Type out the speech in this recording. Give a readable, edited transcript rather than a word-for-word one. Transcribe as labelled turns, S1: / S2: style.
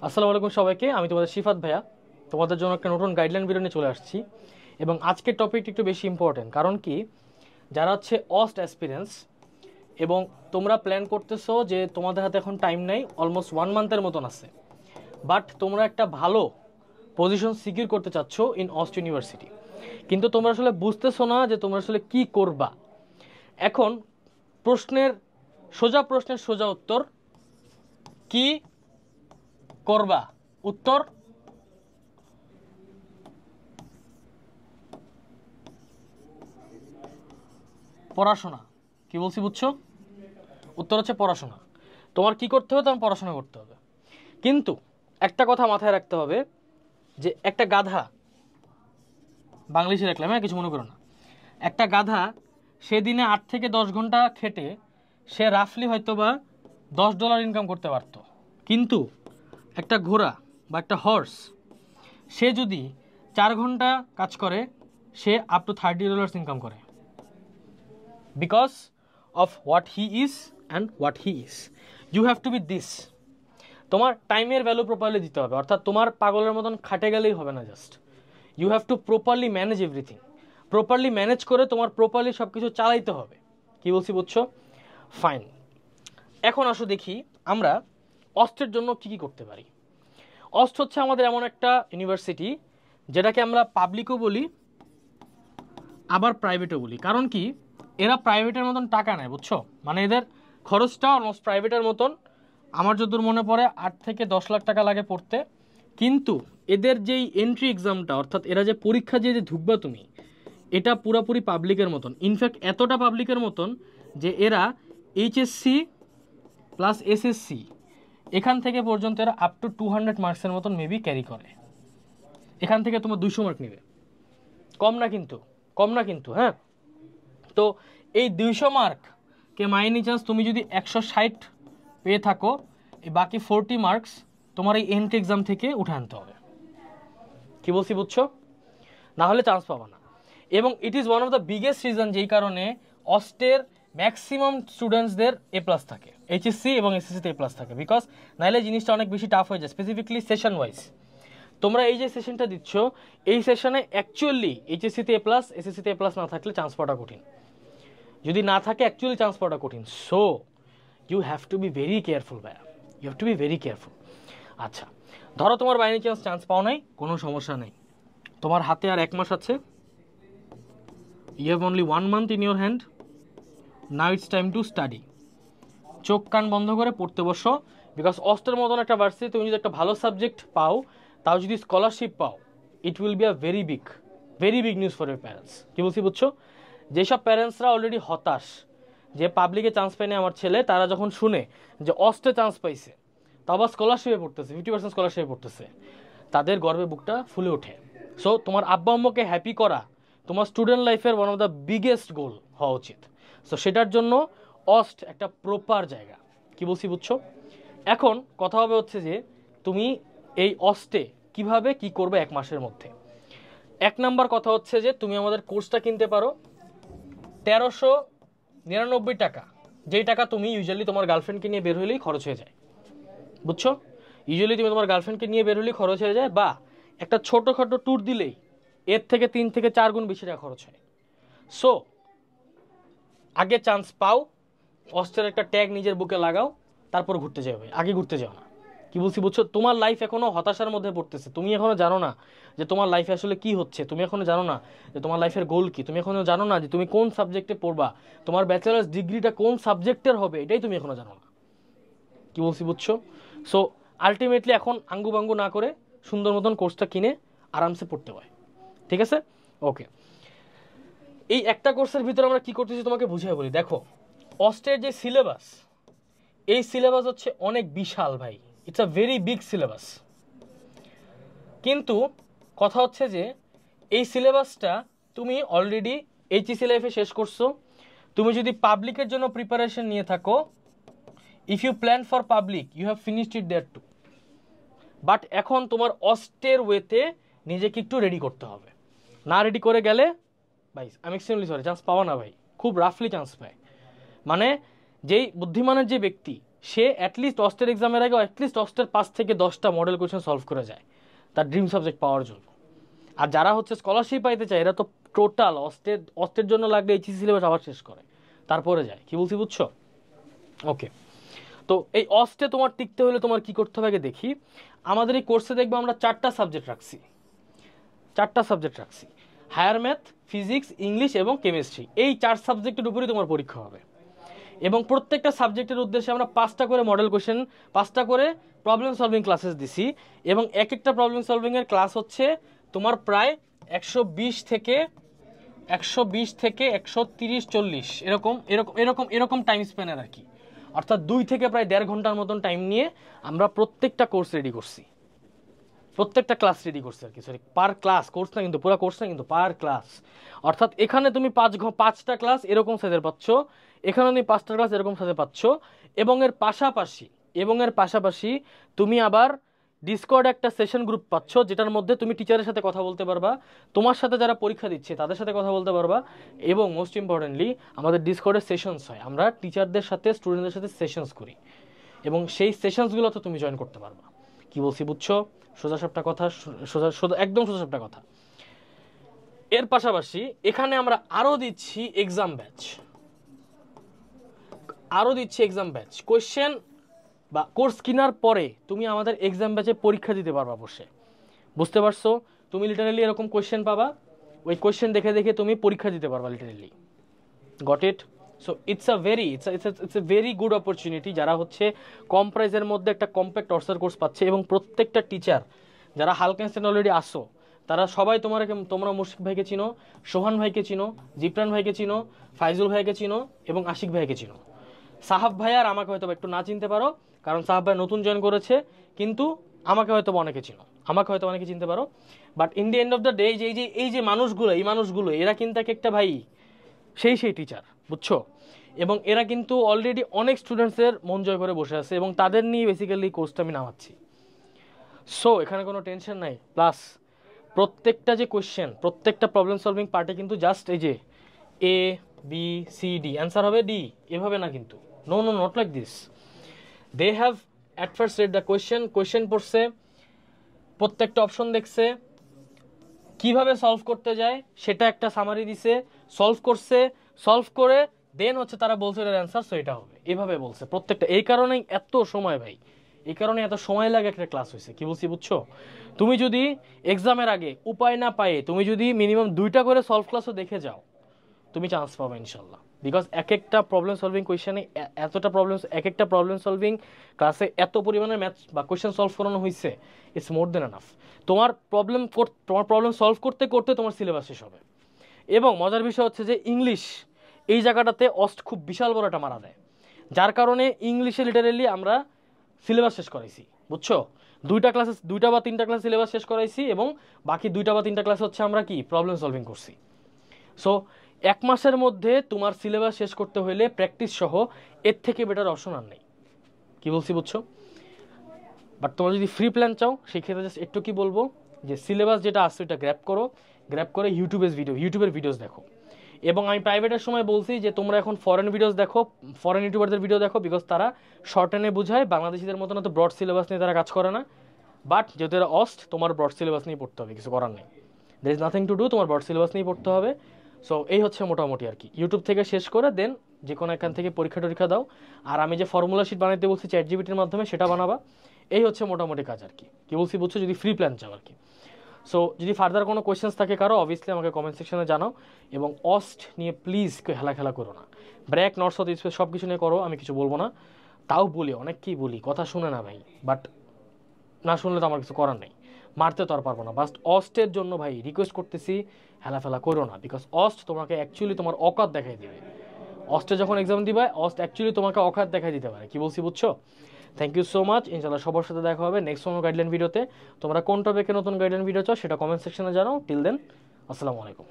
S1: আসসালামু আলাইকুম সবাইকে, আমি তোমাদের শিফাত ভাইয়া। তোমাদের জন্য একটা নতুন গাইডলাইন ভিডিও নিয়ে চলে আসছি। এবং আজকের টপিকটা একটু বেশি ইম্পর্টেন্ট, কারণ কি, যারা হচ্ছে অস্ট অ্যাসপিরেন্স এবং তোমরা প্ল্যান করতেছো যে তোমাদের হাতে এখন টাইম নাই, অলমোস্ট 1 মান্থের মতন আছে, বাট তোমরা একটা ভালো পজিশন সিকিউর করতে চাচ্ছ ইন অস্ট ইউনিভার্সিটি, কিন্তু তোমরা আসলে বুঝতেছো না যে তোমরা আসলে কি করবা। এখন প্রশ্নের সোজা উত্তর কি করবা? উত্তর পড়াশোনা। কি বলছি বুঝছো? উত্তর হচ্ছে পড়াশোনা। তোমার কি করতে হবে? তোমার পড়াশোনা করতে হবে। কিন্তু একটা কথা মাথায় রাখতে হবে যে একটা গাধা, বাংলাদেশে রাখলাম, হ্যাঁ, কিছু মনে করো না, একটা গাধা সে দিনে 8 থেকে 10 ঘন্টা খেটে সে রাফলি হয়তো বা $10 ইনকাম করতে পারত। কিন্তু একটা ঘোড়া বা একটা হর্স, সে যদি 4 ঘন্টা কাজ করে সে আপ টু $30 ইনকাম করে, because of what he is and what he is. You have to be this. তোমার টাইমের ভ্যালু প্রপারলি দিতে হবে, অর্থাৎ তোমার পাগলের মতন খাটে গেলেই হবে না। Just you have to properly manage everything. Properly manage করে তোমার প্রপারলি সব কিছু চালাইতে হবে। কি বলছি বুঝছো? ফাইন। এখন আসো দেখি আমরা অস্টের জন্য কি কি করতে পারি। অস্ট হচ্ছে আমাদের এমন একটা ইউনিভার্সিটি যেটাকে আমরা পাবলিকও বলি আবার প্রাইভেটও বলি। কারণ কি, এরা প্রাইভেটের মতন টাকা নেয়, বুঝছো? মানে এদের খরচটা অলমোস্ট প্রাইভেটের মতন। আমার যতদূর মনে পড়ে 8 থেকে 10 লাখ টাকা লাগে পড়তে। কিন্তু এদের যেই এন্ট্রি এক্সামটা, অর্থাৎ এরা যে পরীক্ষা যে ঢুকবা তুমি, এটা পুরোপুরি পাবলিকের মতন। ইনফ্যাক্ট এতটা পাবলিকের মতন যে এরা এইচএসসি প্লাস এসএসসি এখান থেকে পর্যন্ত এরা আপ টু 200 মার্কসের মতন মেবি ক্যারি করে। এখান থেকে তোমার 200 মার্ক নেবে, কম না কিন্তু, কম না কিন্তু, হ্যাঁ। তো এই 200 মার্ককে মাইনি চান্স তুমি যদি 160 পেয়ে থাকো, এই বাকি 40 মার্কস তোমার এই এন্ট্রি এক্সাম থেকে উঠে আনতে হবে। কি বলছি বুঝছো? না হলে চান্স পাবা না। এবং it is one of the biggest reason যেই কারণে অস্টের ম্যাক্সিমাম স্টুডেন্টসদের A+ থাকে, এইচএসসি এবং এসএসসিতে A+ থাকে, বিকজ নাহলে জিনিসটা অনেক বেশি টাফ হয়ে যায়, স্পেসিফিকলি সেশন ওয়াইজ। তোমরা এই যে সেশনটা দিচ্ছ, এই সেশনে অ্যাকচুয়ালি এইচএসসিতে A+, এসএসসিতে A+ না থাকলে চান্স পাওয়াটা কঠিন। যদি না থাকে অ্যাকচুয়ালি চান্স পাওয়াটা কঠিন। So you have to be very careful ভাইয়া, you have to be very careful. আচ্ছা, ধরো তোমার বাই এনি চান্স পাও নাই, কোনো সমস্যা নেই। তোমার হাতে আর 1 মাস আছে। You have only 1 month in your hand. Now it's time to study. চোখ কান বন্ধ করে পড়তে বসো। বিকজ অস্টের মতন একটা ভার্সিটি তুমি যদি একটা ভালো সাবজেক্ট পাও, তাও যদি স্কলারশিপ পাও, it will be a very big news for your parents. কি বলছি বুঝছো? যেসব প্যারেন্টসরা অলরেডি হতাশ যে পাবলিকে চান্স পায়নি আমার ছেলে, তারা যখন শুনে যে অস্টে চান্স পাইছে, তা আবার স্কলারশিপে পড়তেছে, 50% স্কলারশিপে পড়তেছে, তাদের গর্বে বুকটা ফুলে ওঠে। সো তোমার আব্বা আম্মুকে হ্যাপি করা তোমার স্টুডেন্ট লাইফের ওয়ান অফ দ্য বিগেস্ট গোল হওয়া উচিত। সো সেটার জন্য অস্ট একটা প্রপার জায়গা। কি বলছি বুঝছো? এখন কথা হবে হচ্ছে যে তুমি এই অস্টে কিভাবে কি করবে 1 মাসের মধ্যে। 1 নাম্বার কথা হচ্ছে যে তুমি আমাদের কোর্সটা কিনতে পারো 1399 টাকা, যেই টাকা তুমি ইউজুয়ালি তোমার গার্লফ্রেন্ডকে নিয়ে বের হলেই খরচ হয়ে যায়। বুঝছো? ইউজুয়ালি তুমি তোমার গার্লফ্রেন্ডকে নিয়ে বের হলেই খরচ হয়ে যায়, বা একটা ছোটোখাটো ট্যুর দিলেই এর থেকে 3 থেকে 4 গুণ বেশি টাকা খরচ হয়। সো আগে চান্স পাও, অস্ট্রের একটা ট্যাগ নিজের বুকে লাগাও, তারপর ঘুরতে যাবে, আগে ঘুরতে যাও না। কি বলছি বুঝছো? তোমার লাইফ এখনো হতাশার মধ্যে পড়তেছে, তুমি এখনো জানো না যে তোমার লাইফে আসলে কি হচ্ছে, তুমি এখনো জানো না যে তোমার লাইফের গোল কি, তুমি এখনো জানো না যে তুমি কোন সাবজেক্টে পড়বা, তোমার ব্যাচেলার্স ডিগ্রিটা কোন সাবজেক্টের হবে, এটাই তুমি এখনো জানো না। কি বলছি বুঝছো? সো আলটিমেটলি এখন আঙ্গু বাঙ্গু না করে সুন্দর মতন কোর্সটা কিনে আরামসে পড়তে হয়। ঠিক আছে? ওকে। এই একটা কোর্সের ভিতরে আমরা কি করতেছি তোমাকে বুঝিয়ে বলি। দেখো, অস্টের যে সিলেবাস, এই সিলেবাস হচ্ছে অনেক বিশাল ভাই, it's a very big syllabus. কিন্তু কথা হচ্ছে যে এই সিলেবাসটা তুমি অলরেডি এইচএসসি লাইফে শেষ করছো। তুমি যদি পাবলিকের জন্য প্রিপারেশন নিয়ে থাকো, if you plan for public you have finished it there too. But এখন তোমার অস্টের ওয়েতে নিজেকে একটু রেডি করতে হবে। না রেডি করে গেলে ভাই, আমি এক্সট্রিমলি সরি, চান্স পাওয়া না ভাই, খুব রাফলি চান্স পায়। মানে যেই বুদ্ধিমানের যে ব্যক্তি সে অ্যাটলিস্ট অস্টের এক্সামের আগে অ্যাটলিস্ট অস্টের 5 থেকে 10টা মডেল কোয়েশ্চেন সলভ করে যায় তার ড্রিম সাবজেক্ট পাওয়ার জন্য। আর যারা হচ্ছে স্কলারশিপ পাইতে চায় এরা তো টোটাল অস্টের জন্য লাগলে এইচএসসি সিলেবাস আবার শেষ করে তারপরে যায়। কি বলছি বুঝছো? ওকে, তো এই অস্টে তোমার টিকতে হলে তোমার কি করতে হবে আগে দেখি। আমাদের এই কোর্সে দেখবো আমরা 4টা সাবজেক্ট রাখছি, হায়ার ম্যাথ, ফিজিক্স, ইংলিশ এবং কেমিস্ট্রি। এই 4 সাবজেক্টের উপরই তোমার পরীক্ষা হবে এবং প্রত্যেকটা সাবজেক্টের উদ্দেশ্যে আমরা 5টা করে মডেল কোশ্চেন, 5টা করে প্রবলেম সলভিং ক্লাসেস দিছি এবং এক একটা প্রবলেম সলভিংয়ের ক্লাস হচ্ছে তোমার প্রায় 120 থেকে 130-140 এরকম টাইম স্প্যানের আর কি। অর্থাৎ 2 থেকে প্রায় 1.5 ঘন্টার মতন টাইম নিয়ে আমরা প্রত্যেকটা কোর্স রেডি করছি, প্রত্যেকটা ক্লাস রেডি করছি আর কি। সরি, পার ক্লাস, কোর্স না কিন্তু, পুরো কোর্স না কিন্তু, পার ক্লাস। অর্থাৎ এখানে তুমি 5টা ক্লাস এরকম সাইজের পাচ্ছ, এখানে তুমি 5টা ক্লাস এরকম সাইজে পাচ্ছ এবং এর পাশাপাশি তুমি আবার ডিসকর্ড একটা সেশন গ্রুপ পাচ্ছ যেটার মধ্যে তুমি টিচারের সাথে কথা বলতে পারবা, তোমার সাথে যারা পরীক্ষা দিচ্ছে তাদের সাথে কথা বলতে পারবা এবং মোস্ট ইম্পর্টেন্টলি আমাদের ডিসকর্ডে সেশনস হয়, আমরা টিচারদের সাথে স্টুডেন্টদের সাথে সেশনস করি এবং সেই সেশনসগুলোতে তুমি জয়েন করতে পারবা। কি বলছি বুঝছো? সোজা কথা। এর পাশাপাশি এখানে আমরা আরো দিচ্ছি এক্সাম ব্যাচ, কোশ্চেন বা কোর্স কেনার পরে তুমি আমাদের এক্সাম ব্যাচে পরীক্ষা দিতে পারবা বসে। বুঝতে পারছো? তুমি লিটারালি এরকম কোশ্চেন পাবা, ওই কোশ্চেন দেখে দেখে তুমি পরীক্ষা দিতে পারবা literally. Got it? So it's a very good opportunity যারা হচ্ছে কম প্রাইসের মধ্যে একটা কম্প্যাক্ট অর্সার কোর্স পাচ্ছে এবং প্রত্যেকটা টিচার যারা হালকা ইনস্ট্যান্ট অলরেডি আসো তারা সবাই তোমরা মুশফিক ভাইকে চিনো, সোহান ভাইকে চিনো, জিপ্রান ভাইকে চিনো, ফাইজুল ভাইকে চিনো এবং আশিক ভাইকে চিনো। সাহাব ভাই আর আমাকে হয়তো একটু না চিনতে পারো কারণ সাহাব ভাই নতুন জয়েন করেছে, কিন্তু আমাকে হয়তো অনেকে চিনতে পারো। But in the end of the day এই যে মানুষগুলো এরা কিন্তু এক একটা ভাই সেই টিচার, বুঝছো? এবং এরা কিন্তু অলরেডি অনেক স্টুডেন্টসের মন জয় করে বসে আছে এবং তাদের নিয়ে বেসিক্যালি কোর্সটা আমি নামাচ্ছি। সো এখানে কোনো টেনশন নাই। প্লাস প্রত্যেকটা যে কোয়েশ্চেন, প্রত্যেকটা প্রবলেম সলভিং পার্টে কিন্তু জাস্ট এই যে A B C D answer হবে ডি, এভাবে না কিন্তু, no not like this. They have at first read the question পড়ছে, প্রত্যেকটা অপশন দেখছে, কিভাবে সলভ করতে যায় সেটা একটা সামারি দিছে, সলভ করে দেন হচ্ছে তারা বলছে এটার অ্যান্সার, সো এটা হবে, এভাবে বলছে প্রত্যেকটা। এই কারণেই এত সময় ভাই, এই কারণে এত সময় লাগে একটা ক্লাস হয়েছে। কি বলছি বুঝছো? তুমি যদি এক্সামের আগে উপায় না পায়ে তুমি যদি মিনিমাম 2টা করে সলভ ক্লাসও দেখে যাও তুমি চান্স পাবে ইনশাল্লাহ। বিকজ এক একটা প্রবলেম সলভিং কোয়েশ্চেনে এক একটা প্রবলেম সলভিং ক্লাসে এত পরিমাণের ম্যাথ বা কোয়েশ্চেন সলভ করানো হয়েছে, ইটস মোর দেন এনাফ। তোমার প্রবলেম সলভ করতে করতে তোমার সিলেবাস শেষ হবে। এবং মজার বিষয় হচ্ছে যে ইংলিশ এই জায়গাটাতে অস্ট খুব বিশাল বড় একটা মারা দেয়, যার কারণে ইংলিশে লিটারেলি আমরা সিলেবাস শেষ করাইছি, বুঝছো? 2টা বা 3টা ক্লাস সিলেবাস শেষ করাইছি এবং বাকি 2টা বা 3টা ক্লাস হচ্ছে আমরা কি প্রবলেম সলভিং করছি। সো 1 মাসের মধ্যে তোমার সিলেবাস শেষ করতে হলে প্র্যাকটিস সহ এর থেকে বেটার অপশন আর নেই। কি বলছি বুঝছো? বাট তোমরা যদি ফ্রি প্ল্যান চাও সেই ক্ষেত্রে জাস্ট একটু কি বলবো যে সিলেবাস যেটা আসছে ওটা গ্র্যাব করে ইউটিউবের ভিডিওস দেখো। এবং আমি প্রাইভেটের সময় বলছি যে তোমরা এখন ফরেন ভিডিওস দেখো, ফরেন ইউটিউবারদের ভিডিও দেখো, বিকজ তারা শর্ট এনে বুঝায়, বাংলাদেশিদের মতো না তো ব্রড সিলেবাস নিয়ে তারা কাজ করে না। বাট যেহেতু এরা তোমার ব্রড সিলেবাস নিয়ে পড়তে হবে, কিছু করার নেই, there is nothing to do, তোমার ব্রড সিলেবাস নিয়ে পড়তে হবে। সো এই হচ্ছে মোটামুটি আর কি। ইউটিউব থেকে শেষ করে দেন যে কোনো এখান থেকে পরীক্ষা দাও, আর আমি যে ফর্মুলা শিট বানাইতে বলছি চ্যাট জিপিটির মাধ্যমে সেটা বানাবা। এই হচ্ছে মোটামুটি কাজ আর কি। কি বলছি বুঝছো? যদি ফ্রি প্ল্যান চাও আর কি। সো যদি ফার্দার কোনো কোয়েশ্চেন্স থাকে কারো, অবভিয়াসলি আমাকে কমেন্ট সেকশনে জানাও। এবং অস্ট নিয়ে প্লিজ কেউ খেলা করো না, ব্র্যাক নর্থ সাউথ স্পেস সব কিছু নিয়ে করো, আমি কিছু বলবো না। তাও বলি, অনেককেই বলি, কথা শুনে না ভাই, বাট না শুনলে তো আমার কিছু করার নেই, মারতে তো আর পারবো না। বাস অস্টের জন্য ভাই রিকোয়েস্ট করতেছি, হেলাফেলা করো না, বিকজ অস্ট তোমাকে অ্যাকচুয়ালি তোমার অকাত দেখাই দিবে। অস্টে যখন এক্সাম দিবে অস্ট অ্যাকচুয়ালি তোমাকে অকাত দেখাই দিতে পারে। কি বলছি বুঝছো? Thank you so much. ইনশাআল্লাহ সবার সাথে দেখা হবে নেক্সট কোনো গাইডলাইন ভিডিওতে। তোমরা কোন টপিকে নতুন গাইডলাইন ভিডিও চাও সেটা কমেন্ট সেকশনে জানাও। টিল দেন, আসসালামু আলাইকুম।